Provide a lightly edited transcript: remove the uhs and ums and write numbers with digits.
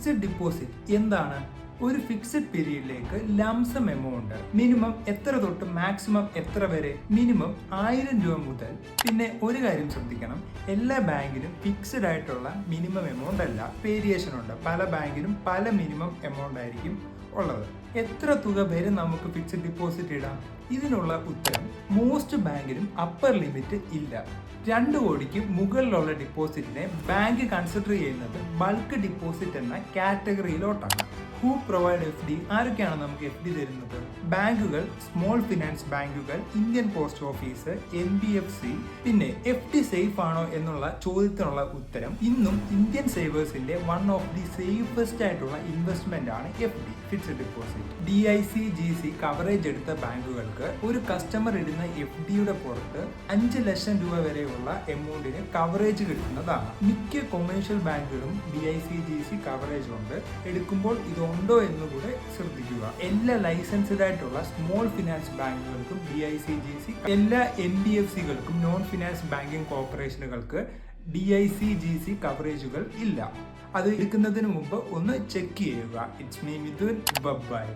Fixed deposit എന്താണ്? ഒരു fixed പീരീഡിലേക്ക് lump sum amount minimum എത്ര തൊട്ട് മാക്സിമം എത്ര വരെ? മിനിമം 1000 രൂപ മുതൽ. പിന്നെ ഒരു കാര്യം ശ്രദ്ധിക്കണം, എല്ലാ ബാങ്കിലും ഫിക്സഡ് ആയിട്ടുള്ള മിനിമം എമൗണ്ട് അല്ല, വേരിയേഷൻ ഉണ്ട്. പല ബാങ്കിലും പല മിനിമം എമൗണ്ട് ആയിരിക്കും ഉള്ളത്. എത്ര തുക വരെ നമുക്ക് ഫിക്സഡ് ഡിപ്പോസിറ്റ് ഇടാം? ഇതിനുള്ള ഉത്തരം മോസ്റ്റ് ബാങ്കിലും അപ്പർ ലിമിറ്റ് ഇല്ല. 2 കോടിക്ക് മുകളിലുള്ള ഡിപ്പോസിറ്റിനെ ബാങ്ക് കൺസിഡർ ചെയ്യുന്നത് ബൾക്ക് ഡിപ്പോസിറ്റ് എന്ന കാറ്റഗറിയിലോട്ടാണ്. Who provide FD? ആരൊക്കെയാണ് നമുക്ക് FD തരുന്നത്? ബാങ്കുകൾ, സ്മോൾ ഫിനാൻസ് ബാങ്കുകൾ, ഇന്ത്യൻ പോസ്റ്റ് ഓഫീസ്, NBFC. പിന്നെ FD സേഫ് ആണോ എന്നുള്ള ചോദ്യത്തിനുള്ള ഉത്തരം ഇന്നും ഇന്ത്യൻ സേവേഴ്സിന്റെ വൺ ഓഫ് ദി സേഫസ്റ്റ് ആയിട്ടുള്ള ഇൻവെസ്റ്റ്മെന്റ് ആണ് FD, fixed deposit. DICGC coverage എടുത്ത ബാങ്കുകൾക്ക് ഒരു കസ്റ്റമർ ഇടുന്ന FDയുടെ പുറത്ത് 5 ലക്ഷം രൂപ വരെയുള്ള എമൗണ്ടിന് കവറേജ് കിട്ടുന്നതാണ്. മിക്ക കൊമേഴ്ഷ്യൽ ബാങ്കുകളും DICGC കവറേജ് ഉണ്ട്. എടുക്കുമ്പോൾ ഇതുണ്ടോ എന്നുകൂടെ ശ്രദ്ധിക്കുക. എല്ലാ ലൈസൻസ്ഡ് ആയിട്ടുള്ള സ്മോൾ ഫിനാൻസ് ബാങ്കുകൾക്കും DICGC, എല്ലാ NBFCകൾക്കും നോൺ ഫിനാൻസ് ബാങ്കിങ് കോർപ്പറേഷനുകൾക്ക് DICGC കവറേജുകൾ ഇല്ല. അത് എടുക്കുന്നതിന് മുമ്പ് ഒന്ന് ചെക്ക് ചെയ്യുക. It's me Mithun. ബൈ.